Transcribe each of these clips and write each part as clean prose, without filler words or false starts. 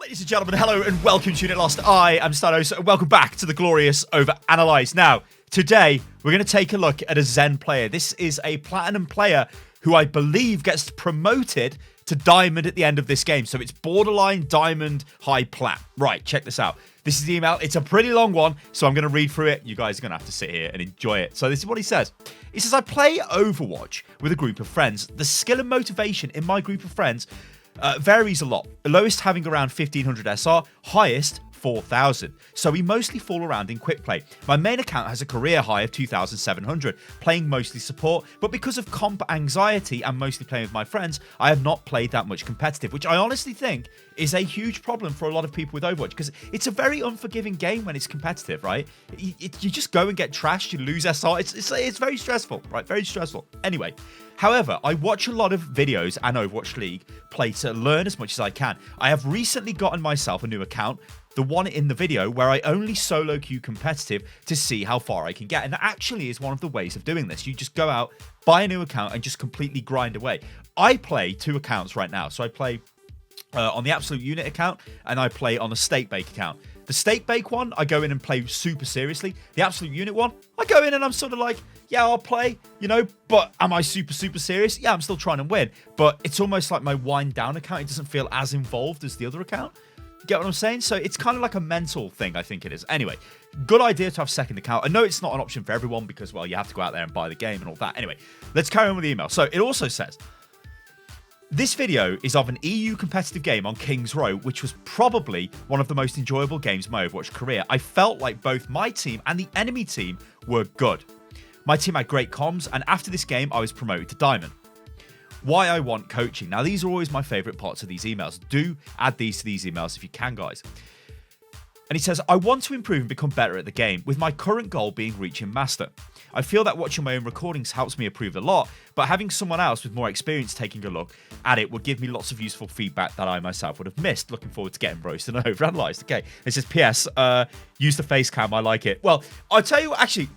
Ladies and gentlemen, hello and welcome to Unit Lost. I am Stylosa and welcome back to the glorious OverAnalyzed. Now, today we're going to take a look at a Zen player. This is a Platinum player who I believe gets promoted to Diamond at the end of this game. So it's borderline Diamond, high Plat. Right, check this out. This is the email. It's a pretty long one, so I'm going to read through it. You guys are going to have to sit here and enjoy it. So this is what he says. He says, I play Overwatch with a group of friends. The skill and motivation in my group of friends varies a lot. The lowest having around 1500 SR, highest 4000. So we mostly fall around in quick play. My main account has a career high of 2700, playing mostly support, but because of comp anxiety and mostly playing with my friends, I have not played that much competitive, which I honestly think is a huge problem for a lot of people with Overwatch, because it's a very unforgiving game when it's competitive, right? You just go and get trashed, you lose SR, it's very stressful, right? Very stressful. Anyway, however, I watch a lot of videos and Overwatch League play to learn as much as I can. I have recently gotten myself a new account, the one in the video where I only solo queue competitive to see how far I can get. And that actually is one of the ways of doing this. You just go out, buy a new account and just completely grind away. I play two accounts right now. So I play on the Absolute Unit account and I play on the Stake Bake account. The Stake Bake one, I go in and play super seriously. The Absolute Unit one, I go in and I'm sort of like, yeah, I'll play, you know, but am I super serious? Yeah, I'm still trying to win. But it's almost like my wind down account. It doesn't feel as involved as the other account. Get what I'm saying? So it's kind of like a mental thing, I think it is. Anyway, good idea to have second account. I know it's not an option for everyone because, well, you have to go out there and buy the game and all that. Anyway, let's carry on with the email. So it also says, this video is of an EU competitive game on King's Row, which was probably one of the most enjoyable games of my Overwatch career. I felt like both my team and the enemy team were good. My team had great comms, and after this game, I was promoted to Diamond. Why I want coaching. Now, these are always my favorite parts of these emails. Do add these to these emails if you can, guys. And he says, I want to improve and become better at the game, with my current goal being reaching master. I feel that watching my own recordings helps me improve a lot, but having someone else with more experience taking a look at it would give me lots of useful feedback that I myself would have missed. Looking forward to getting roasted and overanalyzed. Okay. It says, P.S. Use the face cam. I like it. Well, I'll tell you, actually,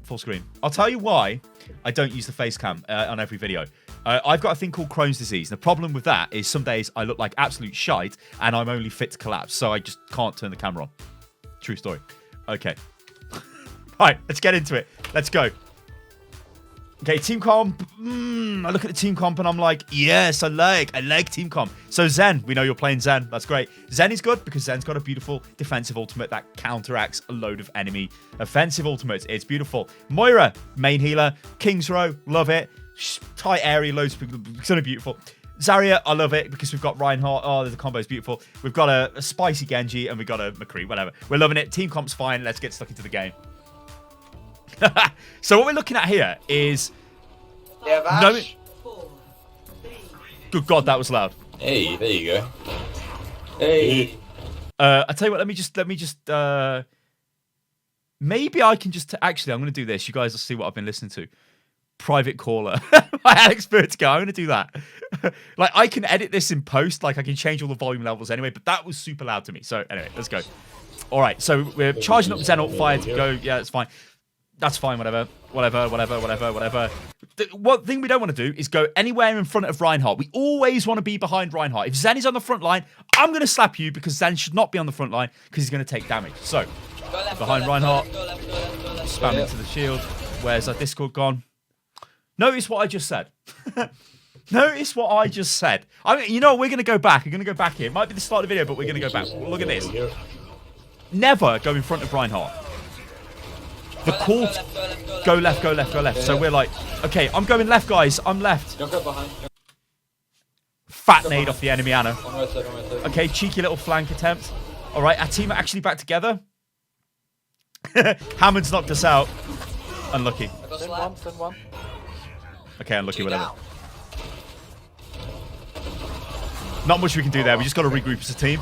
full screen. I'll tell you why I don't use the face cam on every video. I've got a thing called Crohn's disease. And the problem with that is some days I look like absolute shite and I'm only fit to collapse. So I just can't turn the camera on. True story. Okay. Right, let's get into it. Let's go. Okay, team comp. I look at the team comp and I'm like, yes, I like team comp. So Zen, we know you're playing Zen. That's great. Zen is good because Zen's got a beautiful defensive ultimate that counteracts a load of enemy offensive ultimates. It's beautiful. Moira, main healer. King's Row, love it. Tight area, loads of people. It's so beautiful. Zarya, I love it because we've got Reinhardt. Oh, the combo's beautiful. We've got a spicy Genji and we've got a McCree, whatever. We're loving it. Team comp's fine. Let's get stuck into the game. So what we're looking at here is... Yeah, Vash. Good God, that was loud. Hey, there you go. Hey. I tell you what, let me just maybe I can just actually, I'm going to do this. You guys will see what I've been listening to. Private caller. My Alex Vertigo. I'm going to do that. Like, I can edit this in post. Like, I can change all the volume levels anyway, but that was super loud to me. So anyway, let's go. All right, so we're charging up Zen ult fire to go. Yeah, that's fine. That's fine, whatever. One thing we don't want to do is go anywhere in front of Reinhardt. We always want to be behind Reinhardt. If Zen is on the front line, I'm going to slap you because Zen should not be on the front line because he's going to take damage. So, behind Reinhardt, spam into the shield. Where's our Discord gone? Notice what I just said. Notice what I just said. I mean, you know, we're going to go back. We're going to go back here. It might be the start of the video, but we're going to go back. Look at this. Never go in front of Reinhardt. The call go left. So we're like, okay, I'm going left, guys. I'm left. Don't go behind. Fat nade off the enemy Anna. Okay, cheeky little flank attempt. All right, our team are actually back together. Hammond's knocked us out. Unlucky. Send one. Okay, unlucky, whatever. Not much we can do there. We just got to regroup as a team.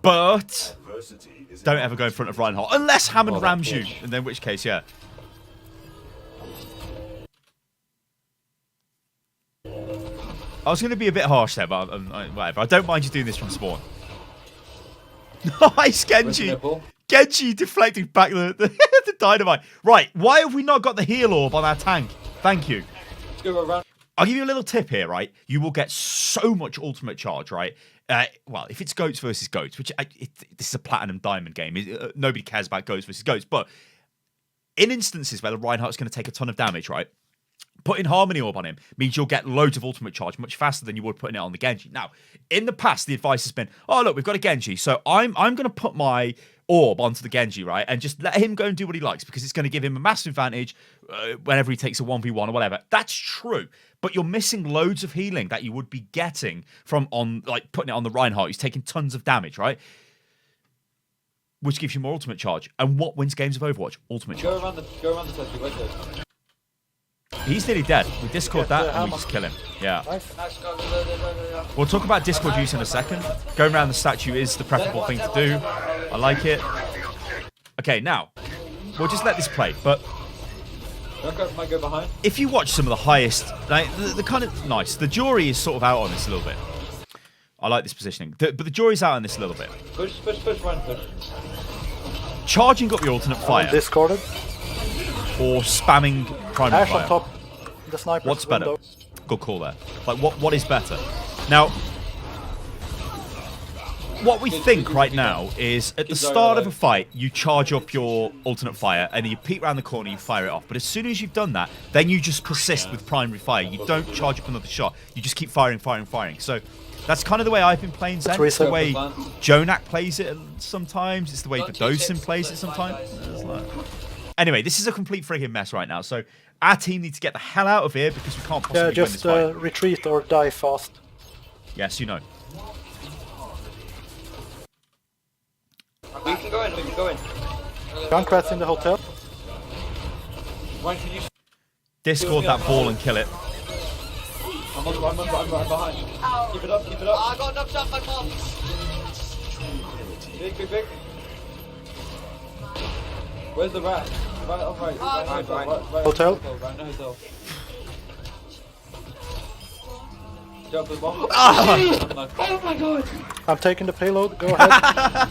But... don't ever go in front of Reinhardt. Unless Hammond rams you. And then in which case, yeah. I was going to be a bit harsh there, but whatever. I don't mind you doing this from spawn. Nice, Genji. Genji deflecting back the dynamite. Right, why have we not got the heal orb on our tank? Thank you. Let's go around. I'll give you a little tip here, right? You will get so much ultimate charge, right? Well, if it's goats versus goats, which this is a platinum diamond game, nobody cares about goats versus goats. But in instances where the Reinhardt's going to take a ton of damage, right? Putting Harmony Orb on him means you'll get loads of ultimate charge much faster than you would putting it on the Genji. Now, in the past, the advice has been, oh, look, we've got a Genji, so I'm going to put my orb onto the Genji, right? And just let him go and do what he likes because it's going to give him a massive advantage whenever he takes a 1v1 or whatever. That's true, but you're missing loads of healing that you would be getting from putting it on the Reinhardt. He's taking tons of damage, right? Which gives you more ultimate charge. And what wins games of Overwatch? Ultimate charge. Go around the statue, wait there. He's nearly dead. We Discord that and we just kill him. Yeah. Nice, go. We'll talk about Discord use in a second. Going around the statue is the preferable thing to do. I like it. Okay, now, we'll just let this play. But Might go behind. if you watch some of the highest, like the kind of nice, the jury is sort of out on this a little bit. I like this positioning. But the jury's out on this a little bit. Push, run, push. Charging up your alternate fire Discorded. or spamming primary Ash on fire. top. The sniper. What's better? Good call there. Like, what is better? Now, what we think right now is at the start of a fight, you charge up your alternate fire and you peek around the corner, you fire it off. But as soon as you've done that, then you just persist with primary fire. You don't charge up another shot. You just keep firing. So that's kind of the way I've been playing Zen. It's the way Jonak plays it sometimes. It's the way Dosin plays it sometimes. Anyway, this is a complete friggin' mess right now. So our team needs to get the hell out of here because we can't possibly win this just fight. retreat or die fast. Yes, you know. We can go in. Junkrat's in the hotel. Ryan, can you... Discord that ball and kill it. I'm behind. Keep it up. I got knocked off my box. Big. Where's the rat? Right. Hotel. Right, no hotel. Jump the bomb. Oh my god. I'm taking the payload. Go ahead.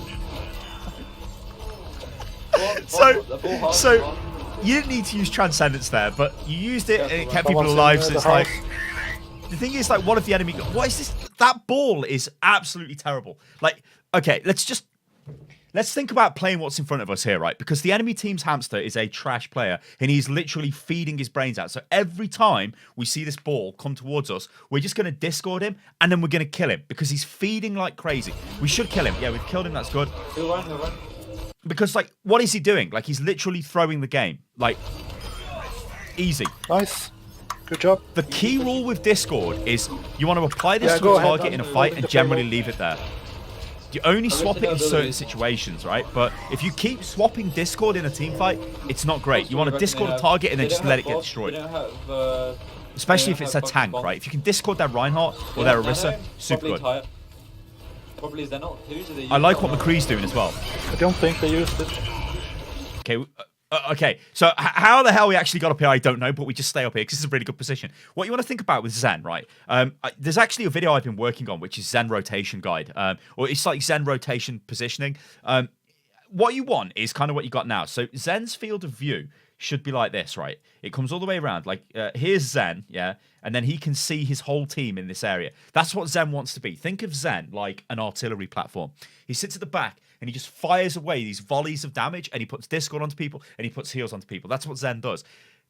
So you didn't need to use Transcendence there, but you used it and it kept people Someone's alive. in So the it's house. like the thing is, like, what if the enemy? What is this? That ball is absolutely terrible. Like, okay, let's think about playing what's in front of us here, right? Because the enemy team's hamster is a trash player and he's literally feeding his brains out. So every time we see this ball come towards us, we're just going to Discord him and then we're going to kill him because he's feeding like crazy. We should kill him. Yeah, we've killed him. That's good. He'll run. Because, like, what is he doing? Like, he's literally throwing the game. Like, easy. Nice. Good job. The key rule with Discord is you want to apply this to go a ahead, target I'm in a fight holding and the generally payload. leave it there. You only swap it in certain situations, right? But if you keep swapping Discord in a team fight, it's not great. You want to Discord a target and then just let it get destroyed. Especially if it's a tank, right? If you can Discord their Reinhardt or their Orisa, super good. Probably is they're not. I like what McCree's doing as well. I don't think they used it. Okay, okay. So how the hell we actually got up here, I don't know, but we just stay up here because it's a really good position. What you want to think about with Zen, right? There's actually a video I've been working on, which is Zen Rotation Guide, or it's like Zen Rotation Positioning. What you want is kind of what you got now. So Zen's field of view should be like this, right? It comes all the way around. Like, here's Zen, yeah? And then he can see his whole team in this area. That's what Zen wants to be. Think of Zen like an artillery platform. He sits at the back and he just fires away these volleys of damage and he puts Discord onto people and he puts heals onto people. That's what Zen does.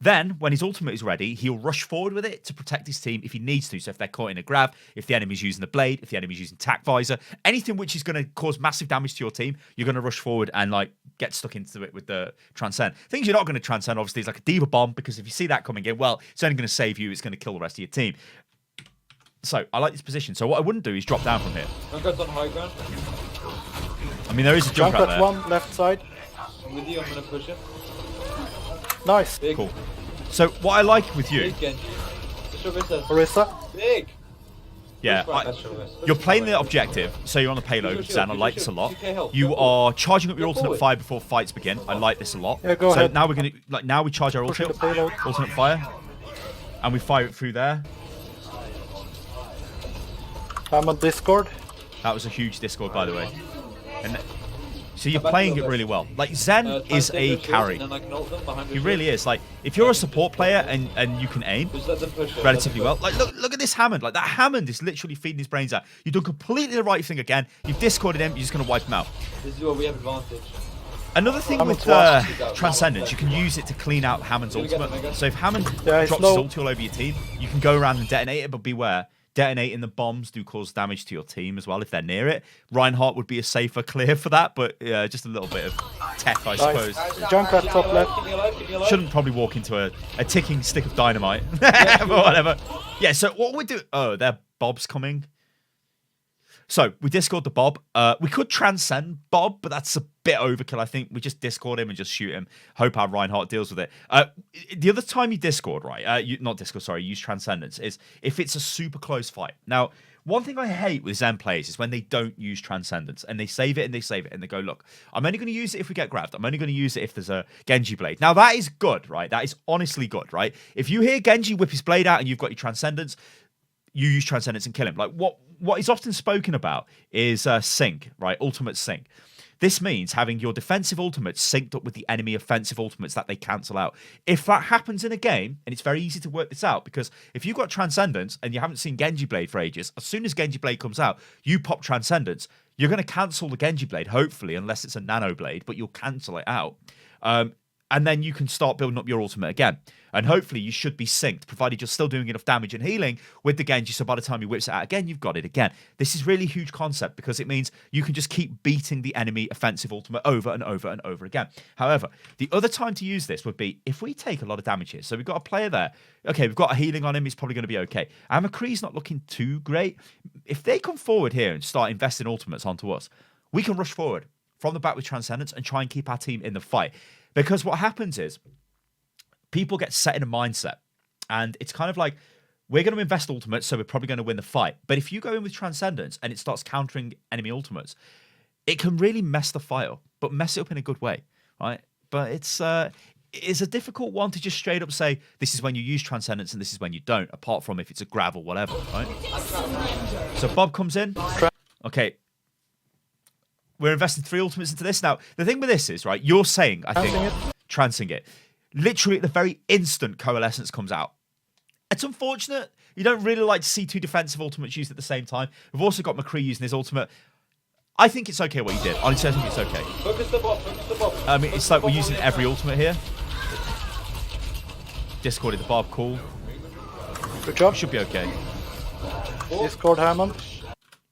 Then, when his ultimate is ready, he'll rush forward with it to protect his team if he needs to. So if they're caught in a grab, if the enemy's using the blade, if the enemy's using tac visor, anything which is going to cause massive damage to your team, you're going to rush forward and, like, get stuck into it with the Transcend. Things you're not going to Transcend, obviously, is like a Diva Bomb, because if you see that coming in, well, it's only going to save you, it's going to kill the rest of your team. So, I like this position. So what I wouldn't do is drop down from here. Junkrat's on high ground. I mean, there is a jump out Junkrat there. one, left side. I'm with you, I'm gonna push him. Nice. Big. Cool. So what I like with you, Big Genji. Just Orisa. Orisa. Big. yeah, you're playing the objective, so you're on the payload, Zen. I like this a lot. 2k health. You are charging up your Go alternate forward. fire before fights begin. I like this a lot. Yeah, go so ahead. now we're gonna now we charge our Pushing ultimate, the payload. alternate fire, and we fire it through there. I'm on Discord. That was a huge Discord, by the way. And So you're Come back playing a it little really bit. well. Like Zen is Try and a take those carry. and then I can ult them behind He your really shield. is. Like if you're a support player and you can aim Just let them push it. relatively well. let them Like look at this Hammond. Like that Hammond is literally feeding his brains out. You've done completely the right thing again. You've discorded him. You're just gonna wipe him out. push. This is where we have advantage. Another thing Hammond's with lost. Transcendence, you can use it to clean out Hammond's Gonna get the ultimate. mega. So if Hammond Yeah, he's drops low. his ulti all over your team, you can go around and detonate it, but beware. Detonating the bombs do cause damage to your team as well if they're near it. Reinhardt would be a safer clear for that, but just a little bit of tech, I suppose. Junkrat top left. Keep me alive, keep me alive. Shouldn't probably walk into a ticking stick of dynamite, but whatever. Yeah, so what we do... Oh, their Bob's coming. So we discord the Bob. We could transcend Bob, but that's a bit overkill, I think. We just discord him and just shoot him. Hope our Reinhardt deals with it. The other time you discord, right? Not discord, sorry. Use transcendence is if it's a super close fight. Now, one thing I hate with Zen players is when they don't use transcendence and they save it and they save it and they go, look, I'm only going to use it if we get grabbed. I'm only going to use it if there's a Genji blade. Now that is good, right? That is honestly good, right? If you hear Genji whip his blade out and you've got your transcendence, you use transcendence and kill him. Like what is often spoken about is sync, right? Ultimate sync. This means having your defensive ultimates synced up with the enemy offensive ultimates that they cancel out. If that happens in a game, and it's very easy to work this out, because if you've got Transcendence and you haven't seen Genji Blade for ages, as soon as Genji Blade comes out, you pop Transcendence, you're going to cancel the Genji Blade, hopefully, unless it's a Nano Blade, but you'll cancel it out. And then you can start building up your ultimate again. And hopefully you should be synced, provided you're still doing enough damage and healing with the Genji, so by the time he whips it out again, you've got it again. This is really a huge concept because it means you can just keep beating the enemy offensive ultimate over and over and over again. However, the other time to use this would be if we take a lot of damage here. So we've got a player there. Okay, we've got a healing on him. He's probably going to be okay. And McCree's not looking too great. If they come forward here and start investing ultimates onto us, we can rush forward from the back with Transcendence and try and keep our team in the fight. Because what happens is people get set in a mindset and it's kind of like, we're going to invest ultimates, so we're probably going to win the fight. But if you go in with Transcendence and it starts countering enemy ultimates, it can really mess the fight up, but mess it up in a good way, right? But it's a difficult one to just straight up say, this is when you use Transcendence and this is when you don't, apart from if it's a grab or whatever, right? So Bob comes in. Okay. We're investing 3 ultimates into this. Now, the thing with this is, right, you're saying, I think, transing it. Literally at the very instant Coalescence comes out. It's unfortunate. You don't really like to see 2 defensive ultimates used at the same time. We've also got McCree using his ultimate. I think it's okay what you did. Honestly, I think it's okay. Focus the Bob, focus the Bob. I mean, it's like we're using every ultimate here. Discorded the Bob, cool. Good job. Should be okay. Discord Hammond.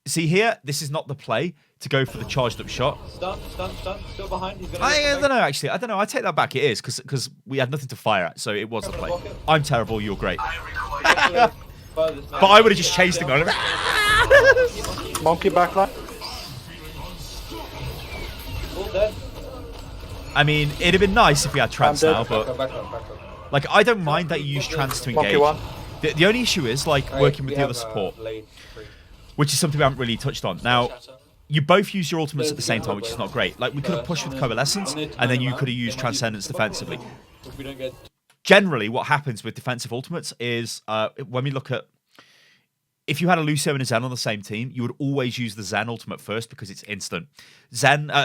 See here, this is not the play to go for the charged up shot. Stun. Still behind. He's gonna I get the don't know, actually. I don't know. I take that back. It is, because we had nothing to fire at, so it was the play. I'm terrible, you're great. mega. But I would have just chased him on him. Monkey backline. All dead. I mean, it'd have been nice if we had trance I'm now, dead. but Back up. like, I don't mind that you use trance to Monkey engage. one. The only issue is, like, Alright, working with we the other have, support, blade free. which is something we haven't really touched on. Now, you both use your ultimates at the same time, which is not great. Like, we could have pushed with Coalescence, and then you could have used Transcendence defensively. If we don't get Generally, what happens with defensive ultimates is, when we look at, if you had a Lucio and a Zen on the same team, you would always use the Zen ultimate first because it's instant.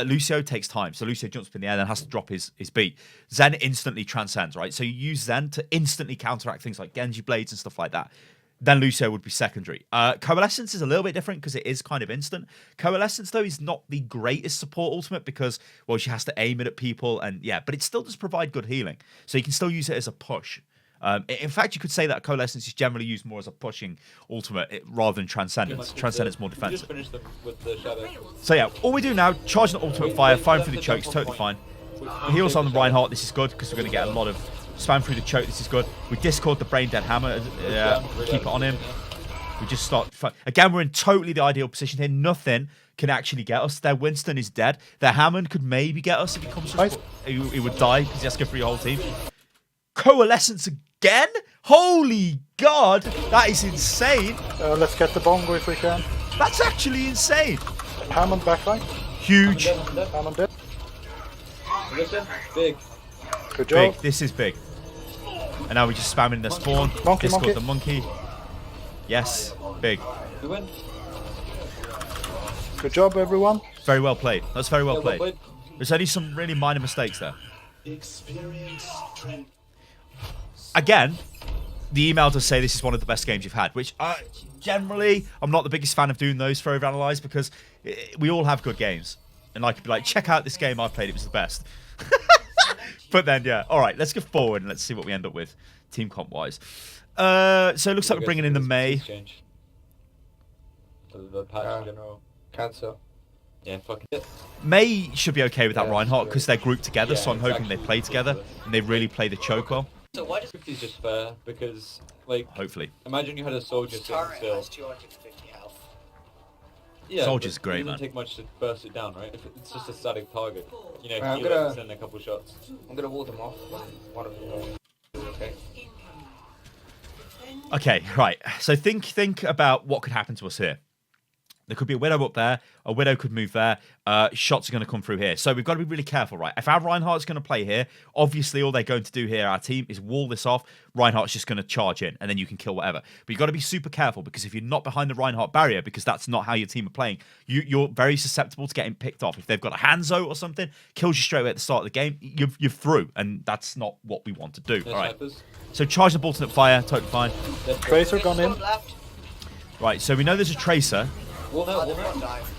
Lucio takes time. So Lucio jumps up in the air, then has to drop his beat. Zen instantly transcends, right? So you use Zen to instantly counteract things like Genji Blades and stuff like that. Then Lucio would be secondary. Coalescence is a little bit different because it is kind of instant. Coalescence, though, is not the greatest support ultimate because, well, she has to aim it at people, and yeah, but it still does provide good healing. So you can still use it as a push. In fact, you could say that Coalescence is generally used more as a pushing ultimate rather than Transcendence. Transcendence more defensive. Just finish them with the shadow. So yeah, all we do now, charge the ultimate fire, fire through the chokes, totally fine. Heals on the Reinhardt, this is good because we're going to get a lot of spam through the choke, this is good. We discord the Brain Dead Hammer, keep it on him. We just start, again, we're in totally the ideal position here. Nothing can actually get us. Their Winston is dead. Their Hammond could maybe get us if he comes to us. He would die because he has to go for your whole team. Coalescence again? Holy God, that is insane. Let's get the bongo if we can. That's actually insane. Hammond backline. Huge. Hammond dead. Listen, big. Good job. Big. This is big. And now we're just spamming the spawn. Monkey, Discord monkey. the monkey. Yes. Big. We win. Good job, everyone. Very well played. That's very well Yeah, played. well played. There's only some really minor mistakes there. Again, the email does say this is one of the best games you've had, which generally I'm not the biggest fan of doing those for OverAnalyzed because we all have good games. And I could be like, check out this game I played, it was the best. But then, yeah. All right, let's go forward and let's see what we end up with, team comp-wise. So it looks like we're bringing in the May. The patch in general. Cancel. Yeah, fuck it. May should be okay with that Yeah, Reinhardt because they're grouped together, Yeah, so I'm it's hoping they actually play together ridiculous. and they really play the choke well. So why does 50 is just fair because, like, Hopefully. imagine you had a soldier this sitting turret still. has 250 health? Yeah, Soldier's but great, it man. doesn't take much to burst it down, right? If it's just a static target. You know, I'm heal it gonna- and send a couple shots. I'm gonna wall them off when one of them goes. Okay. Okay, right. So think about what could happen to us here. There could be a Widow up there. A Widow could move there. Shots are going to come through here. So we've got to be really careful, right? If our Reinhardt's going to play here, obviously all they're going to do here, our team, is wall this off. Reinhardt's just going to charge in, and then you can kill whatever. But you've got to be super careful, because if you're not behind the Reinhardt barrier, because that's not how your team are playing, you're very susceptible to getting picked off. If they've got a Hanzo or something, kills you straight away at the start of the game, you're through, and that's not what we want to do. There's All right. snipers. So charge the alternate fire, totally fine. There's Tracer gone in. Left. Right, so we know there's a Tracer. Wall now, Oh, wall they've now. got dive.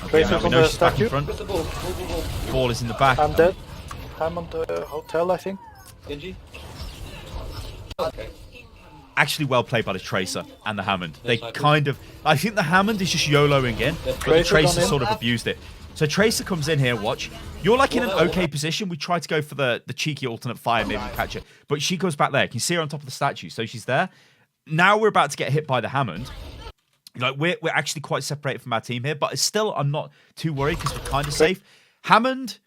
Okay, Tracer's we on know the she's back in statue. front. Where's the ball? Ball. Ball is in the back. I'm dead. I'm on the hotel, I think. Genji? Okay. Actually well played by the Tracer and the Hammond. They Yes, I kind of... I think the Hammond is just YOLOing in, but the Tracer Tracer gone in. sort of abused it. So Tracer comes in here, watch. You're like in an okay position. We tried to go for the cheeky alternate fire, maybe catch it. But she goes back there. You can see her on top of the statue, so she's there. Now we're about to get hit by the Hammond. Like we're actually quite separated from our team here, but still I'm not too worried because we're kind of safe. Hammond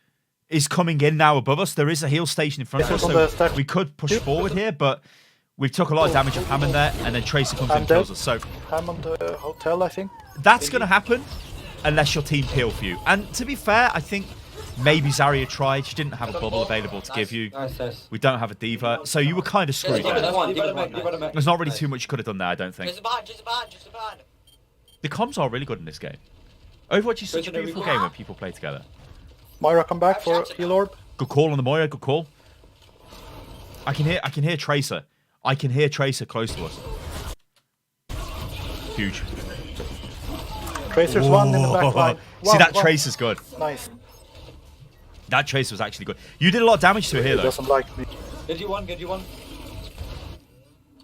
is coming in now above us. There is a heal station in front of us, on the so statue. we could push forward here, but we've took a lot of damage of Hammond there, and then Tracer comes in and dead. kills us. So I'm on the hotel, I think. that's going to happen unless your team peel for you. And to be fair, I think maybe Zarya tried. She didn't have a bubble available to give you. Nice. We don't have a diva, so you were kind of screwed Give it there. a- Give it a mech. There's not really too much you could have done there, I don't think. Just a behind, just a behind, just a behind. The comms are really good in this game. Overwatch is such a President, beautiful we- game when people play together. Moira, come back for heal orb. Good call on the Moira, good call. I can hear Tracer. I can hear Tracer close to us. Huge. Tracer's one in the back line. See, that One. Tracer's good. Nice. That Tracer was actually good. You did a lot of damage to her here, He though. doesn't like me. Genji one.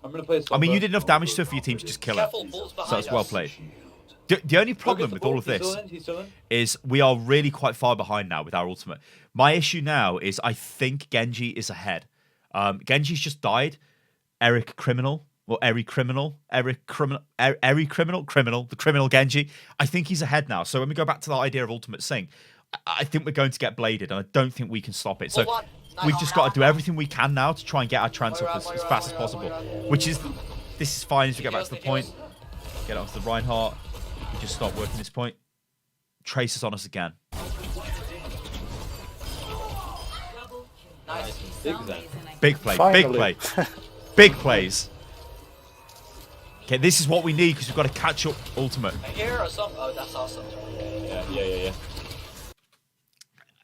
I'm gonna play a I mean, Sombra. you did enough damage to her for your team to just kill her. Careful, balls behind So it's us. well played. The only Go problem get the with ball. all of He's this still in, he's still in. is we are really quite far behind now with our ultimate. My issue now is I think Genji is ahead. Genji's just died. The criminal, Genji. I think he's ahead now. So when we go back to the idea of ultimate sync, I think we're going to get bladed, and I don't think we can stop it. So Hold on. we've just got to do everything we can now to try and get our trance up as fast as possible. Which is, this is fine as we get back to the point. Get onto the Reinhardt. We just stop working this point. Tracer's on us again. Nice. Big Zen. Big play, Finally. big play. Big plays. Okay, this is what we need because we've got to catch up ultimate. Here or something? Oh, that's awesome. Yeah.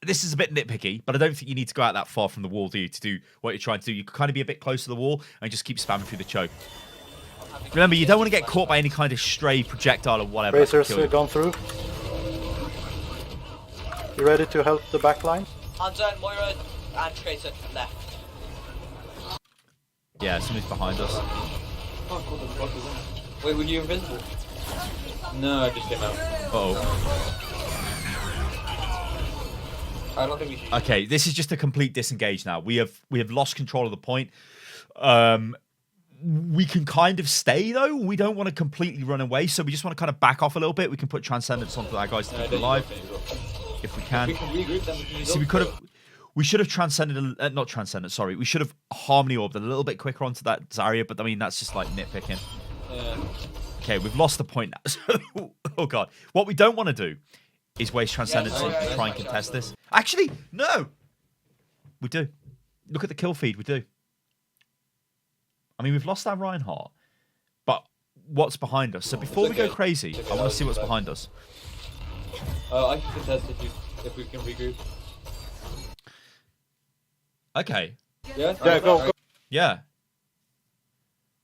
This is a bit nitpicky, but I don't think you need to go out that far from the wall, do you, to do what you're trying to do. You can kind of be a bit close to the wall and just keep spamming through the choke. Remember, you don't want to get caught by any kind of stray projectile or whatever. that could Tracer's kill you. gone through. You ready to help the back line? Hanzo and Moira and Tracer left. Yeah, somebody's behind us. Wait, were you invisible? No, I just came out. Uh-oh. I don't think we should. Okay, this is just a complete disengage now. We have lost control of the point. We can kind of stay though. We don't want to completely run away, so we just want to kind of back off a little bit. We can put Transcendence onto our guys to keep them alive if we can. We can regroup them. We can use See, ult. we should have transcended, not transcended. Sorry, we should have harmony orbed a little bit quicker onto that Zarya, but I mean that's just like nitpicking. Yeah. Okay, we've lost the point now. So, oh god, what we don't want to do is waste Transcendence and try and contest this. Actually, no, we do. Look at the kill feed, we do. I mean, we've lost our Reinhardt, but what's behind us? So before we go crazy, I want to see what's behind us. I can contest if you. if we can regroup. Okay. Yeah. Yeah, go. Yeah.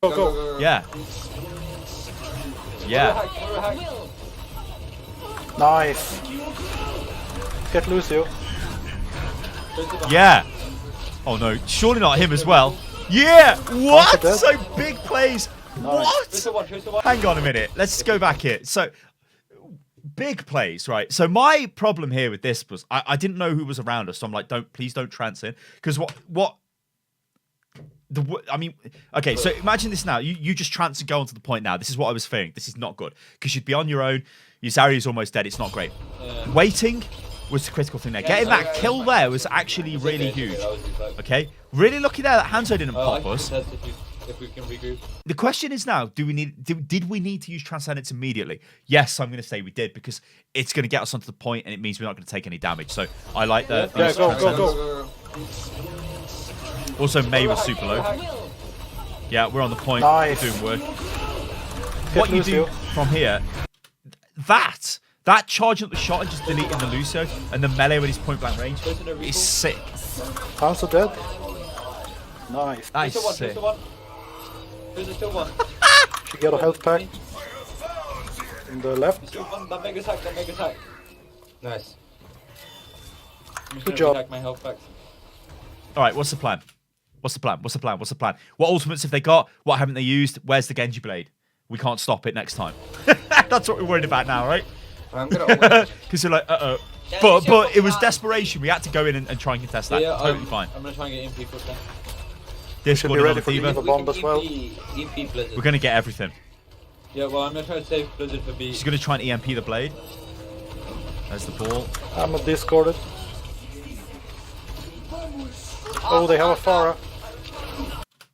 Go. Yeah. Yeah. Moira hack. Nice. Get Lucio. Yeah. Oh no, surely not him as well. Yeah. What? dead. So big plays. What? Tracer one. Hang on a minute. Let's go back here. So big plays, right? So my problem here with this was I didn't know who was around us, so I'm like, please don't trance in, because I mean, okay, so imagine this now. You just trance and go onto the point now. This is what I was fearing. This is not good because you'd be on your own. Your Zarya's almost dead. It's not great. Waiting was the critical thing there. Getting that kill there was actually really huge. Okay, really lucky there that Hanzo didn't pop us. If we can regroup. The question is now: did we need to use Transcendence immediately? Yes, I'm going to say we did because it's going to get us onto the point, and it means we're not going to take any damage. So I like the Yeah, go. Go. Also, Mei was super low. Yeah, we're on the point. Nice. We're doing work. Get What you do Lucio. from here, that charging up the shot and just deleting the Lucio and the melee with his point blank range is sick. Hanzo dead. Nice. That is Tracer sick. one. Tracer still one. She got a health pack. In the left. Still one. That mega attack. Nice. I'm just Good gonna job. attack my health packs. All right, what's the plan? What's the plan? What ultimates have they got? What haven't they used? Where's the Genji blade? We can't stop it next time. That's what we're worried about now, right? I'm gonna. Because you're like, Yeah, but it was flat. desperation. We had to go in and try and contest that. Totally fine. I'm gonna try and get MP quick then. Discord be on ready the for Diva. the bomb as well. EMP Blizzard. We're gonna get everything. Yeah, well, I'm gonna try to save Blizzard for B. She's gonna try and EMP the blade. There's the ball. I'm discorded. Oh, they have a Pharah.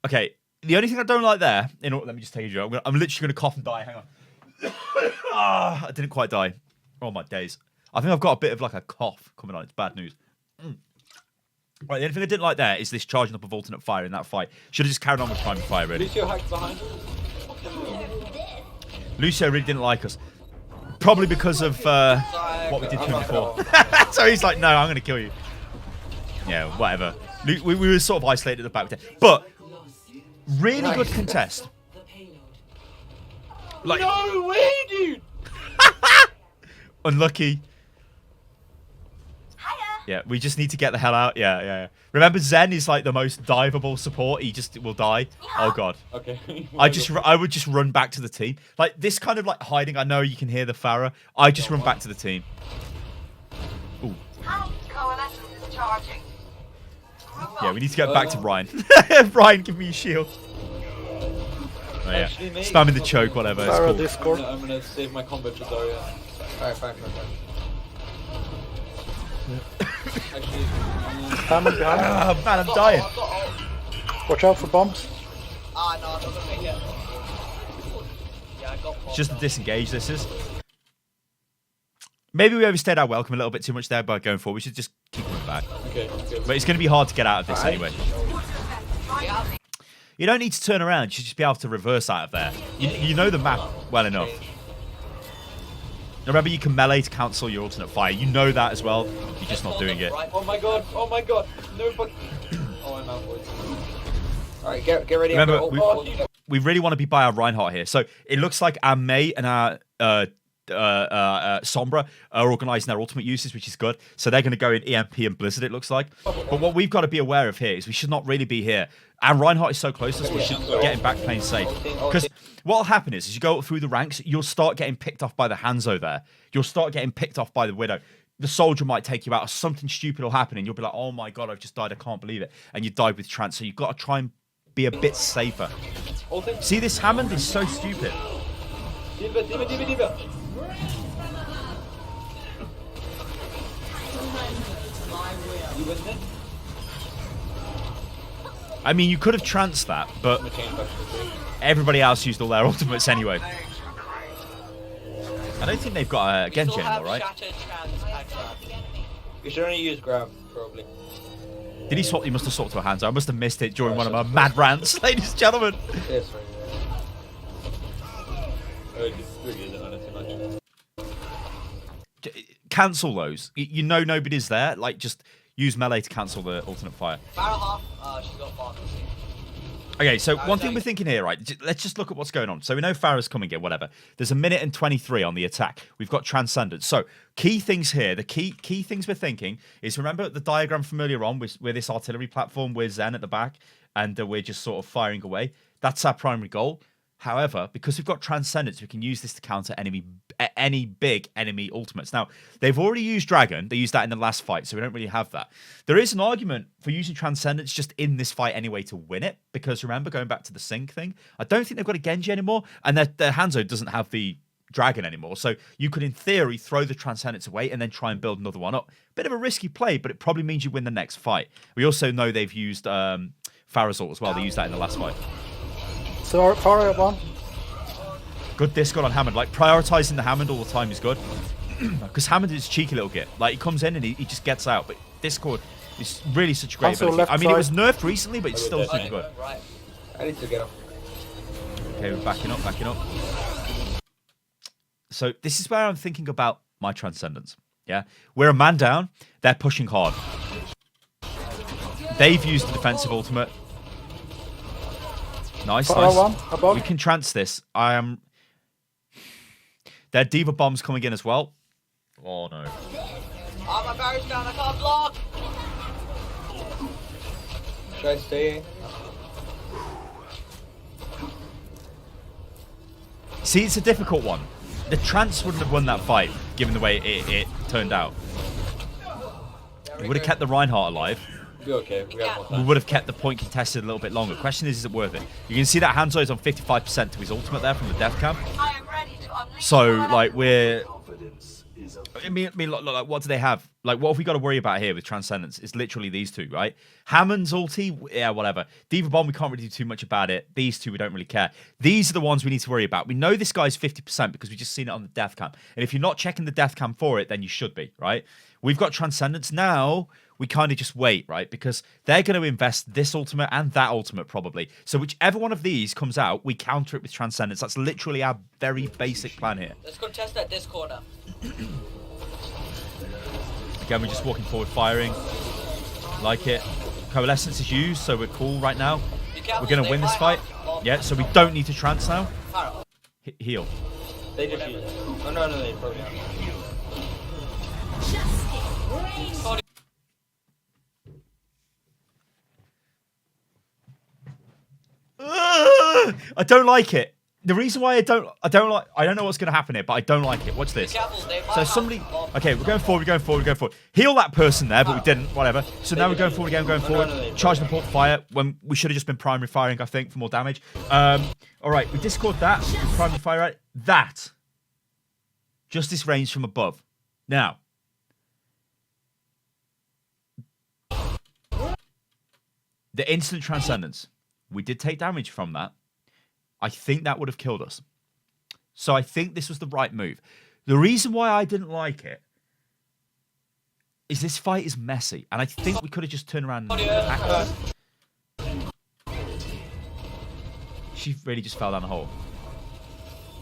Okay, the only thing I don't like there, let me just take a joke. I'm literally going to cough and die. Hang on. I didn't quite die. Oh my days. I think I've got a bit of like a cough coming on. It's bad news. Right, the only thing I didn't like there is this charging up of alternate fire in that fight. Should have just carried on with primary fire, really. Lucio hacked behind. Lucio really didn't like us. Probably because of what we did to him before. So he's like, no, I'm going to kill you. Yeah, whatever. We were sort of isolated at the back. But really good contest. Like, No way, dude! unlucky. Yeah, we just need to get the hell out. Yeah. Remember, Zen is like the most diveable support. He just will die. Oh god. Okay. I would just run back to the team. Like this kind of like hiding. I know you can hear the Pharah. I just run back to the team. Ooh. Coalescence is charging. Yeah, we need to get back to Ryan. Ryan, give me your shield. Oh, yeah. Actually, mate. Spamming the choke, whatever. It's Pharah cool. discord. I'm gonna save my combo for Zarya. Alright, fine. Actually, Hammond behind. Ah, man, I'm dying. I've got ult. Watch out for bombs. Ah, no, I'm not gonna make it. Yeah, I got bomb. It's just a disengage, this is. Maybe we overstayed our welcome a little bit too much there by going forward. We should just keep going back. okay. But it's going to be hard to get out of this anyway. Yeah, You don't need to turn around. You should just be able to reverse out of there. You know the map well enough. Remember, you can melee to cancel your alternate fire. You know that as well. You're just not doing it. Right. Oh my god. No fuck. Oh, I'm out, boys. Alright, get ready. Remember, Oh, we really want to be by our Reinhardt here. So it looks like our Mei and our Sombra are organising their ultimate uses, which is good. So they're going to go in EMP and Blizzard, it looks like. But what we've got to be aware of here is we should not really be here. And Reinhardt is so close to us, we should get him back playing safe. Because what will happen is, as you go up through the ranks, you'll start getting picked off by the Hanzo there. You'll start getting picked off by the Widow. The soldier might take you out, or something stupid will happen, and you'll be like, oh my god, I've just died, I can't believe it. And you died with trance, so you've got to try and be a bit safer. See, this Hammond is so stupid. Diva. You win then? I mean, you could have tranced that, but I'm gonna change back to the team. everybody else used all their ultimates anyway. I don't think they've got a Genji Still anymore, have right? Shattered Trans and Grab. You should only use grab, probably. Did he swap? He must have swapped to a Hanzo. I must have missed it during one of my mad rants, ladies and gentlemen. Yes, right. Oh, it just really isn't on it too much. cancel those. You know nobody's there. Like, just use melee to cancel the alternate fire. Farah half. She's got farm. Okay, so one thing we're thinking here, right? Let's just look at what's going on. So we know Farah's coming in, whatever. There's 1 minute and 23 on the attack. We've got Transcendence. So key things here, the key things we're thinking is, remember the diagram from earlier on with this artillery platform with Zen at the back, and we're just sort of firing away. That's our primary goal. However, because we've got Transcendence, we can use this to counter any big enemy ultimates. Now, they've already used Dragon. They used that in the last fight, so we don't really have that. There is an argument for using Transcendence just in this fight anyway to win it, because remember, going back to the sync thing, I don't think they've got a Genji anymore, and their Hanzo doesn't have the Dragon anymore. So you could, in theory, throw the Transcendence away and then try and build another one up. Bit of a risky play, but it probably means you win the next fight. We also know they've used Farah's ult as well. They used that in the last fight. So far one. Good discord on Hammond. Like, prioritizing the Hammond all the time is good. Because Hammond is a cheeky little git. Like, he comes in and he just gets out. But discord is really such a great ability. I mean, it was nerfed recently, but it's still super good. Right. I need to get up. Okay, we're backing up. So this is where I'm thinking about my Transcendence. Yeah? We're a man down. They're pushing hard. They've used the defensive ultimate. Nice. Above. We can trance this. Their Diva bomb's coming in as well. Oh no. Oh, my barrier's down. I can't block. Should I stay? See, it's a difficult one. The trance wouldn't have won that fight, given the way it turned out. We would have kept the Reinhardt alive. Be okay. We have more We time. would have kept the point contested a little bit longer. Question is it worth it? You can see that Hanzo is on 55% to his ultimate there from the death cam. I am ready to unleash So, my like, I mean, look, what do they have? Like, what have we got to worry about here with Transcendence? It's literally these two, right? Hammond's ulti, yeah, whatever. Diva Bomb, we can't really do too much about it. These two, we don't really care. These are the ones we need to worry about. We know this guy's 50% because we've just seen it on the death cam. And if you're not checking the death cam for it, then you should be, right? We've got Transcendence now. We kind of just wait, right? Because they're going to invest this ultimate and that ultimate probably. So whichever one of these comes out, we counter it with Transcendence. That's literally our very basic plan here. Let's go test that this corner. Again, we're just walking forward, firing. Like it. Coalescence is used, so we're cool right now. We're going to win this fight. Yeah, so we don't need to trance now. Heal. They just use it. Oh, no, they probably are. I don't like it. The reason why I don't know what's going to happen here, but I don't like it. Watch this. So somebody, okay, we're going forward. Heal that person there, but we didn't. Whatever. So now we're going forward again, Charge the port fire when we should have just been primary firing, I think, for more damage. All right, we discord that. We primary fire out that. Justice range from above. Now. The instant transcendence. We did take damage from that. I think that would have killed us. So I think this was the right move. The reason why I didn't like it is this fight is messy. And I think we could have just turned around and attacked her. She really just fell down the hole.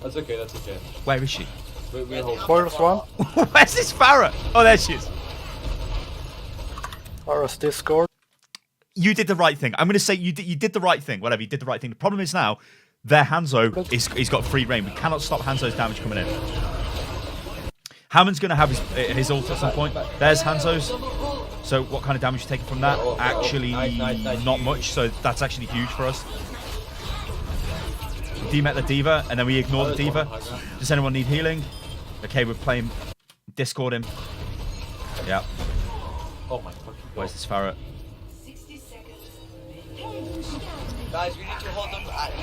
That's okay. Where is she? We hold. Boilers one. Where's this Farah? Oh, there she is. Farah's Discord. You did the right thing. I'm going to say you did the right thing. Whatever, you did the right thing. The problem is now, their Hanzo he's got free reign. We cannot stop Hanzo's damage coming in. Hammond's going to have his ult at some point. There's Hanzo's. So what kind of damage you taking from that? Actually, not much. So that's actually huge for us. Demet the Diva, and then we ignore the Diva. Does anyone need healing? Okay, we're playing Discord him. Yeah. Oh my fucking God. Where's this Farah? Guys, we need to hold them at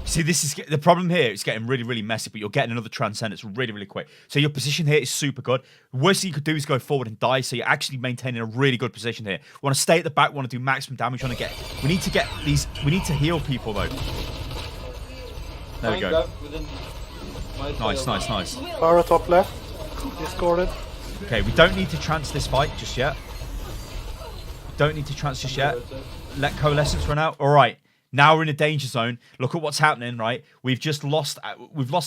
See, this is the problem here. It's getting really, really messy, but you're getting another transcendence really, really quick. So your position here is super good. The worst thing you could do is go forward and die. So you're actually maintaining a really good position here. We want to stay at the back. We want to do maximum damage. We need to get these. We need to heal people though. There we go. Nice. Farah top left. Discorded. Okay, we don't need to trance this fight just yet. Let Coalescence run out. All right. Now we're in a danger zone. Look at what's happening, right? We've lost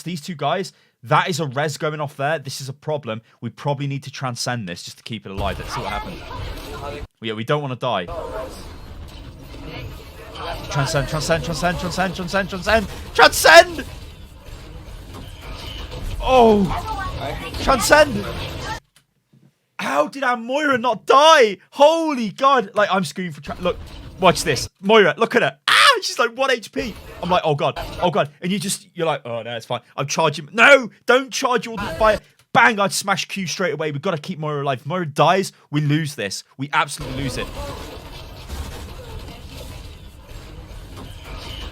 these two guys. That is a res going off there. This is a problem. We probably need to transcend this just to keep it alive. Let's see what happens. Yeah, we don't want to die. Transcend. Oh! Transcend! How did our Moira not die? Holy God! Like, I'm screaming for... Look, watch this. Moira, look at her. Ah! She's like 1 HP. I'm like, oh God. Oh God. And you're like, oh no, it's fine. I'm charging. No! Don't charge your fire. Bang! I'd smash Q straight away. We've got to keep Moira alive. If Moira dies, we lose this. We absolutely lose it.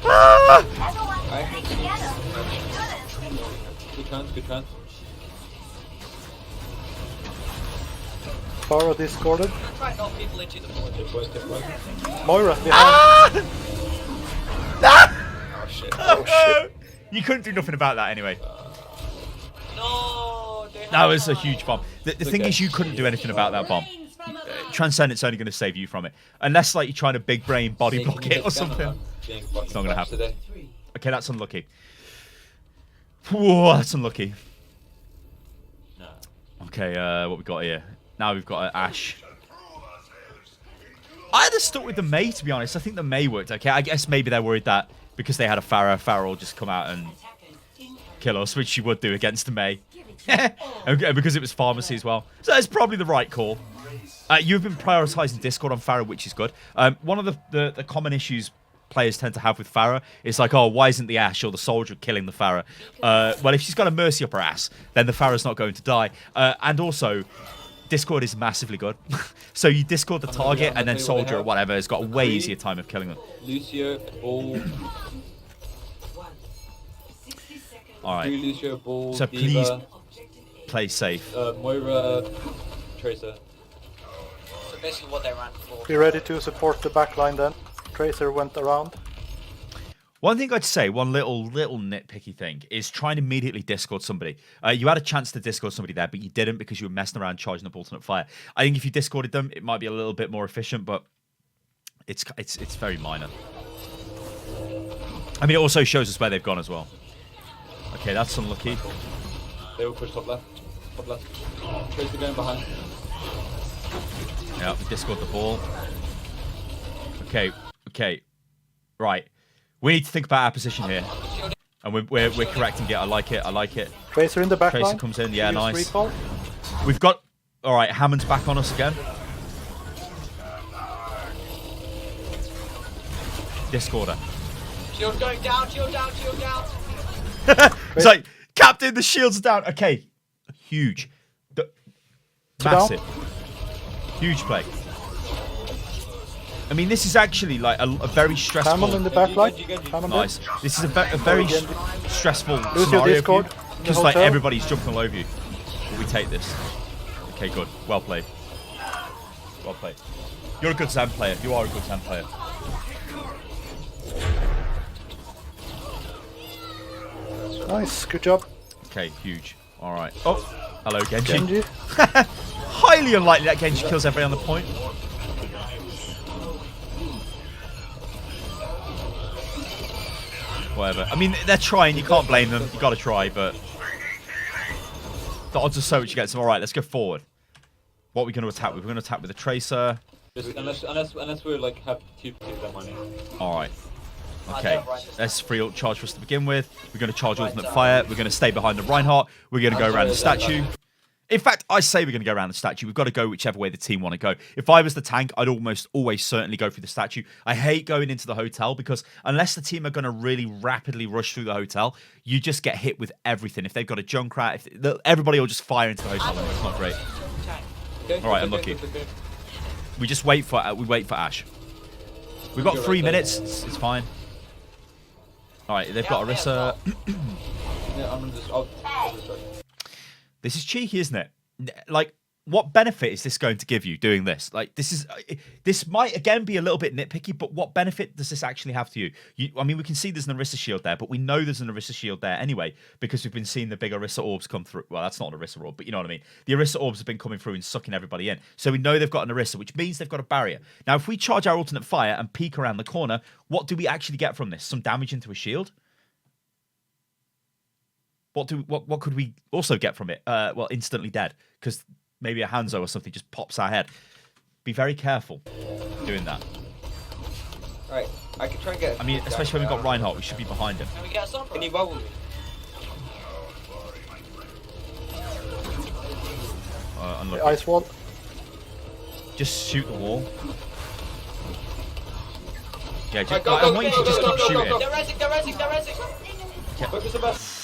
Ah! Good chance. Pharah discorded. Try not be glitching the board. Moira behind. Ah! Ah! Oh shit. You couldn't do nothing about that anyway. No, they That was a huge bomb. The thing is, you couldn't do anything about that bomb. Transcendent's only going to save you from it. Unless, like, you're trying to big brain body block it or something. It's not going to happen. Okay, that's unlucky. Whoa, that's unlucky. Okay, what we got here? Now we've got Ashe. I'd have stuck with the Mei, to be honest. I think the Mei worked okay. I guess maybe they're worried that because they had a Pharah will just come out and kill us, which she would do against the Mei. And because it was pharmacy as well. So it's probably the right call. You've been prioritizing Discord on Pharah, which is good. One of the common issues players tend to have with Pharah is like, oh, why isn't the Ashe or the soldier killing the Pharah? Well, if she's got a mercy up her ass, then the Pharah's not going to die. And also, Discord is massively good. So you Discord the target, and then soldier or whatever has got a way easier time of killing them. Lucio, Ball. All right. Lucio, Ball, So Diva, please play safe. Moira, Tracer. So basically what they ran for. Be ready to support the backline then. Tracer went around. One thing I'd say, one little nitpicky thing, is try and immediately Discord somebody. You had a chance to Discord somebody there, but you didn't because you were messing around charging up alternate fire. I think if you Discorded them, it might be a little bit more efficient, but it's very minor. I mean, it also shows us where they've gone as well. Okay, that's unlucky. They will push top left. Top left. Tracer going behind. Yeah, we Discord the ball. Okay. Right. We need to think about our position here. And we're correcting it. I like it. Tracer in the backline. Tracer comes in. Yeah, Use nice. recall. We've got... All right, Hammond's back on us again. Discorder. Shield going down, shield down. It's like, Captain, the shields are down. Okay. Huge. Massive. Huge play. I mean, this is actually like a very stressful... Hammond in the backline. Hammond Nice. This is a very stressful Lose scenario your Discord. because like everybody's jumping all over you. But we take this. Okay, good. Well played. Well played. You're a good Zen player. You are a good Zen player. Nice, good job. Okay, huge. All right. Oh, hello, Genji. Genji. Highly unlikely that Genji kills everybody on the point. Whatever. I mean, they're trying. You can't blame them. You got to try, but the odds are so much against them. All right, let's go forward. What are we going to attack with? We're going to attack with a Tracer. Just, unless we're like have two people that money. All right. Okay. Let's free ult charge for us to begin with. We're going to charge ultimate fire. We're going to stay behind the Reinhardt. We're going to go around the statue. In fact, I say we're going to go around the statue. We've got to go whichever way the team want to go. If I was the tank, I'd almost always certainly go through the statue. I hate going into the hotel because unless the team are going to really rapidly rush through the hotel, you just get hit with everything. If they've got a Junkrat, everybody will just fire into the hotel and it's not great. Okay, All right, unlucky. We just wait for Ashe. We've got 3 minutes. It's fine. All right, they've got Orisa. Yeah, I'll just This is cheeky, isn't it? Like, what benefit is this going to give you doing this? Like, this might again be a little bit nitpicky, but what benefit does this actually have to you? I mean, we can see there's an Orisa shield there, but we know there's an Orisa shield there anyway because we've been seeing the big Orisa orbs come through. Well, that's not an Orisa orb, but you know what I mean. The Orisa orbs have been coming through and sucking everybody in, so we know they've got an Orisa, which means they've got a barrier. Now, if we charge our alternate fire and peek around the corner, what do we actually get from this? Some damage into a shield. What could we also get from it? Well, instantly dead, because maybe a Hanzo or something just pops our head. Be very careful doing that. Right, I can try and get. I mean, especially when we've got Reinhardt, we should be behind him. Can we get some? Can you roll with me? Unlucky. Ice wall. Just shoot the wall. Yeah, Right, I want you to just keep shooting. They're resing. Focus the best.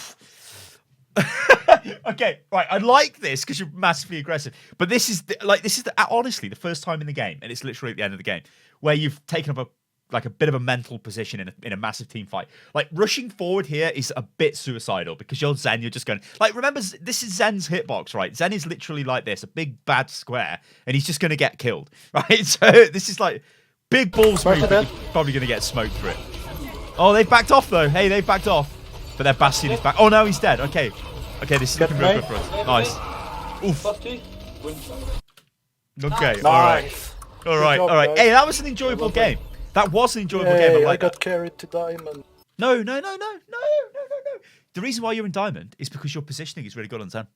Okay, right. I like this because you're massively aggressive, but this is honestly the first time in the game, and it's literally at the end of the game where you've taken up a bit of a mental position in a massive team fight. Like, rushing forward here is a bit suicidal because you're Zen. You're just going like, remember, this is Zen's hitbox, right? Zen is literally like this, a big bad square, and he's just going to get killed, right? So this is like big balls move, but you're probably going to get smoked through it. Oh, they've backed off though. Hey, they've backed off, but their Bastion is back. Oh no, he's dead. Okay, this is looking real good for us. Nice. Oof. +2. Win. Okay, Nice. all right. Good job, guys. Hey, that was an enjoyable game. That was an enjoyable game. I Hey, I like that. got carried to diamond. No. The reason why you're in Diamond is because your positioning is really good on Zen.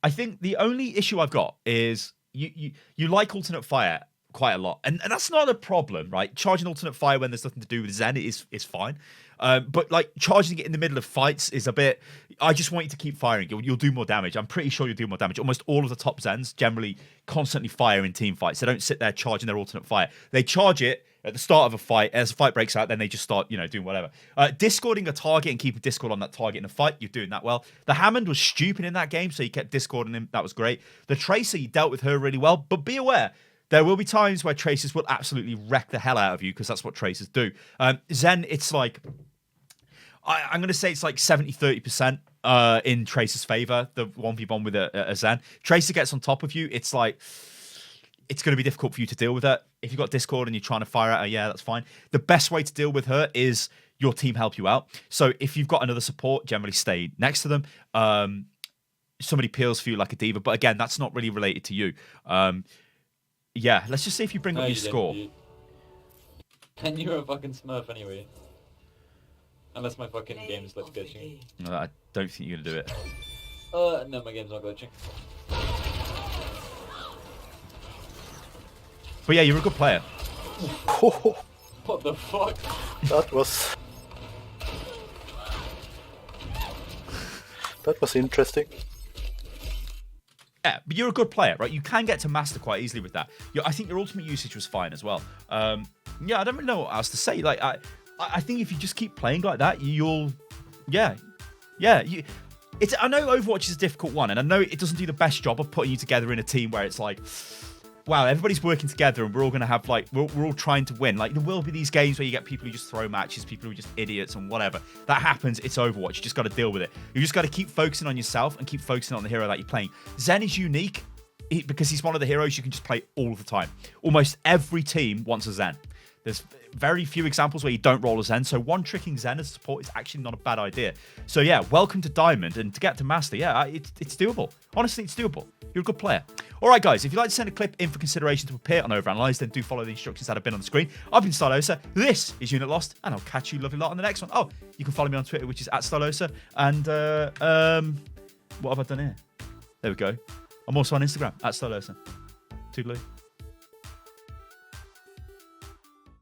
I think the only issue I've got is you like alternate fire quite a lot, and that's not a problem, right? Charging alternate fire when there's nothing to do with Zen is fine, but like charging it in the middle of fights is a bit. I just want you to keep firing. You'll do more damage. I'm pretty sure you'll do more damage. Almost all of the top Zens generally constantly fire in team fights. They don't sit there charging their alternate fire. They charge it at the start of a fight. As the fight breaks out, then they just start, doing whatever. Discording a target and keeping Discord on that target in a fight, you're doing that well. The Hammond was stupid in that game, so you kept Discording him. That was great. The Tracer, you dealt with her really well, but be aware, there will be times where Tracers will absolutely wreck the hell out of you because that's what Tracers do. Zen, it's like, I'm going to say it's like 70-30% in Tracer's favor, the 1v1 with a Zen. Tracer gets on top of you, it's like, it's going to be difficult for you to deal with it. If you've got Discord and you're trying to fire at her, yeah, that's fine. The best way to deal with her is your team help you out. So if you've got another support, generally stay next to them. Somebody peels for you like a diva, but again, that's not really related to you. Yeah, let's just see if you bring up your score. And you're a fucking smurf anyway. Unless my fucking game is glitching. No, I don't think you're going to do it. No, my game's not glitching. But yeah, you're a good player. What the fuck? That was interesting. Yeah, but you're a good player, right? You can get to master quite easily with that. I think your ultimate usage was fine as well. Yeah, I don't really know what else to say. Like, I think if you just keep playing like that, you'll, yeah. I know Overwatch is a difficult one, and I know it doesn't do the best job of putting you together in a team where it's like, wow, everybody's working together and we're all going to have, like, we're all trying to win. Like, there will be these games where you get people who just throw matches, people who are just idiots and whatever. That happens. It's Overwatch. You just got to deal with it. You just got to keep focusing on yourself and keep focusing on the hero that you're playing. Zen is unique because he's one of the heroes you can just play all the time. Almost every team wants a Zen. There's very few examples where you don't roll a Zen, so one tricking Zen as a support is actually not a bad idea. So yeah, welcome to Diamond, and to get to Master, yeah, it's doable. Honestly, it's doable. You're a good player. All right, guys, if you'd like to send a clip in for consideration to appear on OverAnalyzed, then do follow the instructions that have been on the screen. I've been Stylosa, this is Unit Lost, and I'll catch you lovely lot on the next one. Oh, you can follow me on Twitter, which is @Stylosa, and what have I done here? There we go. I'm also on Instagram, @Stylosa. Toodaloo.